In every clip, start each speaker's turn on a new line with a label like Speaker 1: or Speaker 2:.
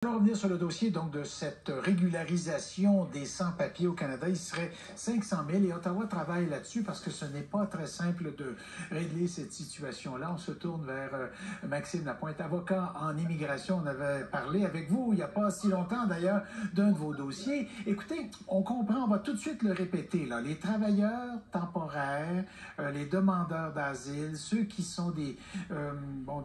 Speaker 1: Pour revenir sur le dossier donc de cette régularisation des sans-papiers au Canada, il serait 500 000 et Ottawa travaille là-dessus parce que ce n'est pas très simple de régler cette situation-là. On se tourne vers Maxime Lapointe, avocat en immigration. On avait parlé avec vous il n'y a pas si longtemps d'ailleurs d'un de vos dossiers. Écoutez, on comprend, on va tout de suite le répéter, là, les travailleurs temporaires, les demandeurs d'asile, ceux qui sont des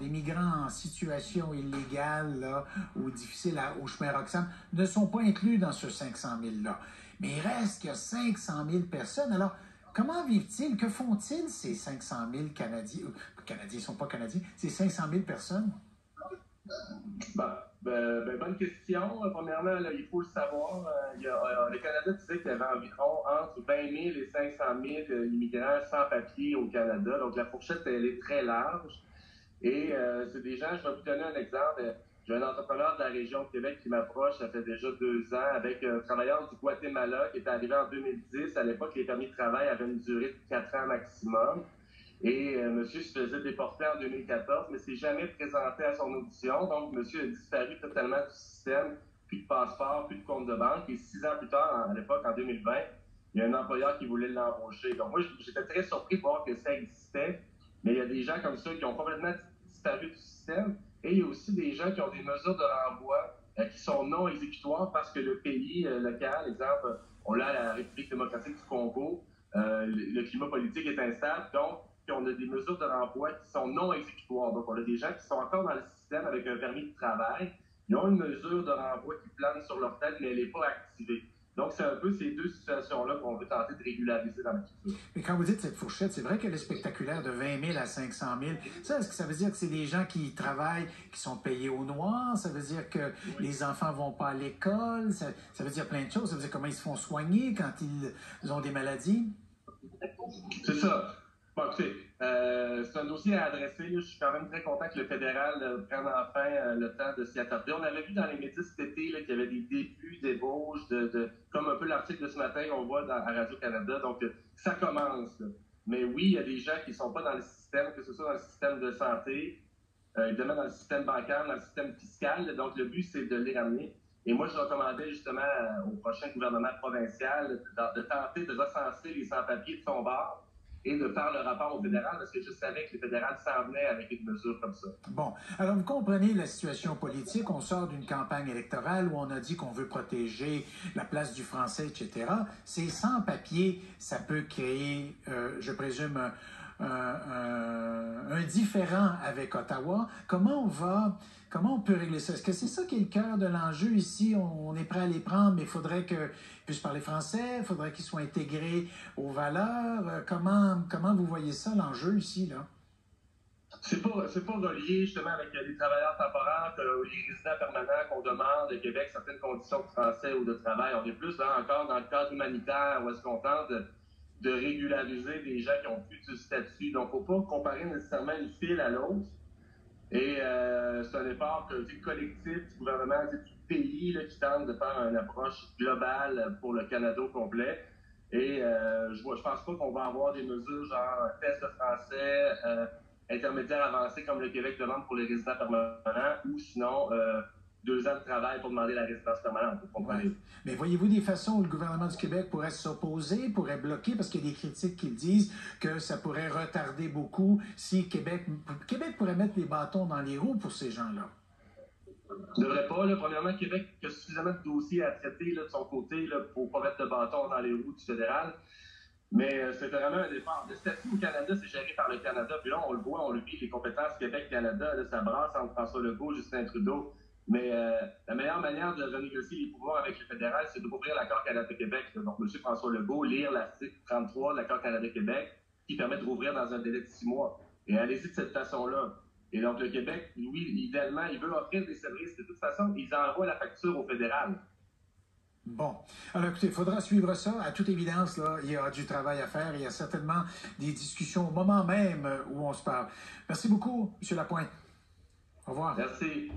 Speaker 1: migrants en situation illégale là, ou difficile au chemin Roxham, ne sont pas inclus dans ce 500 000-là. Mais il reste qu'il y a 500 000 personnes. Alors, comment vivent-ils? Que font-ils, ces 500 000 Canadiens? Canadiens, ils ne sont pas Canadiens. Ces 500 000 personnes?
Speaker 2: Bonne question. Premièrement, là, il faut le savoir. Le Canada disait qu'il y avait environ entre 20 000 et 500 000 immigrants sans papier au Canada. Donc, la fourchette, elle est très large. Et c'est des gens, je vais vous donner un exemple. J'ai un entrepreneur de la région de Québec qui m'approche, ça fait déjà 2 ans, avec un travailleur du Guatemala qui est arrivé en 2010. À l'époque, les permis de travail avaient une durée de 4 ans maximum. Et monsieur se faisait déporter en 2014, mais s'est jamais présenté à son audition. Donc, monsieur a disparu totalement du système. Plus de passeport, plus de compte de banque. Et 6 ans plus tard, à l'époque, en 2020, il y a un employeur qui voulait l'embaucher. Donc, moi, j'étais très surpris de voir que ça existait. Mais il y a des gens comme ça qui ont complètement disparu du système. Et il y a aussi des gens qui ont des mesures de renvoi qui sont non exécutoires parce que le pays local, exemple, on l'a à la République démocratique du Congo, le climat politique est instable, donc on a des mesures de renvoi qui sont non exécutoires. Donc, on a des gens qui sont encore dans le système avec un permis de travail. Ils ont une mesure de renvoi qui plane sur leur tête, mais elle n'est pas activée. Donc, c'est un peu ces deux situations-là qu'on veut tenter de régulariser dans le futur.
Speaker 1: Mais quand vous dites cette fourchette, c'est vrai qu'elle est spectaculaire de 20 000 à 500 000. Ça, est-ce que ça veut dire que c'est des gens qui travaillent, qui sont payés au noir? Ça veut dire que les enfants vont pas à l'école? Ça veut dire plein de choses. Ça veut dire comment ils se font soigner quand ils ont des maladies?
Speaker 2: C'est ça. Bon, écoutez, c'est un dossier à adresser. Je suis quand même très content que le fédéral prenne enfin le temps de s'y attarder. On avait vu dans les médias cet été qu'il y avait des débuts d'ébauche, comme un peu l'article de ce matin qu'on voit à Radio-Canada. Donc, ça commence. Là. Mais oui, il y a des gens qui ne sont pas dans le système, que ce soit dans le système de santé, évidemment dans le système bancaire, dans le système fiscal. Donc, le but, c'est de les ramener. Et moi, je recommandais justement au prochain gouvernement provincial de tenter de recenser les sans-papiers de son bord et de faire le rapport au fédéral, parce que je savais que le fédéral s'en venait avec une mesure comme ça.
Speaker 1: Bon, alors vous comprenez la situation politique. On sort d'une campagne électorale où on a dit qu'on veut protéger la place du français, etc. Ces sans-papiers, ça peut créer, je présume, un différend avec Ottawa. Comment on peut régler ça? Est-ce que c'est ça qui est le cœur de l'enjeu ici? On est prêt à les prendre, mais il faudrait qu'ils puissent parler français, il faudrait qu'ils soient intégrés aux valeurs. Comment vous voyez ça, l'enjeu ici, là?
Speaker 2: C'est pas relié justement avec les travailleurs temporaires, les résidents permanents qu'on demande au Québec certaines conditions de français ou de travail. On est plus encore dans le cadre humanitaire où est-ce qu'on tente de régulariser des gens qui ont plus de statut. Donc, il ne faut pas comparer nécessairement une file à l'autre. Et c'est un effort collectif du gouvernement, du pays là, qui tente de faire une approche globale pour le Canada au complet. Et je pense pas qu'on va avoir des mesures genre test de français, intermédiaire avancé comme le Québec demande pour les résidents permanents, ou sinon 2 ans de travail pour demander la résidence permanente. Vous comprenez?
Speaker 1: Ouais. Mais voyez-vous des façons où le gouvernement du Québec pourrait s'opposer, pourrait bloquer, parce qu'il y a des critiques qui disent que ça pourrait retarder beaucoup si Québec pourrait mettre les bâtons dans les roues pour ces gens-là?
Speaker 2: Ne devrait pas. Là, premièrement, Québec a suffisamment de dossiers à traiter là, de son côté là, pour ne pas mettre de bâton dans les roues du fédéral. Mais c'est vraiment un effort. Le statut au Canada, c'est géré par le Canada. Puis là, on le voit, on le vit, les compétences Québec-Canada, ça brasse entre François Legault et Justin Trudeau. Mais la meilleure manière de renégocier les pouvoirs avec le fédéral, c'est d'ouvrir l'accord Canada-Québec. Donc, M. François Legault, lire l'article 33 de l'accord Canada-Québec qui permet de rouvrir dans un délai de 6 mois. Et allez-y de cette façon-là. Et donc, le Québec, lui, idéalement, il veut offrir des services. De toute façon, ils envoient la facture au fédéral.
Speaker 1: Bon. Alors, écoutez, il faudra suivre ça. À toute évidence, là, il y a du travail à faire. Il y a certainement des discussions au moment même où on se parle. Merci beaucoup, M. Lapointe. Au revoir.
Speaker 2: Merci.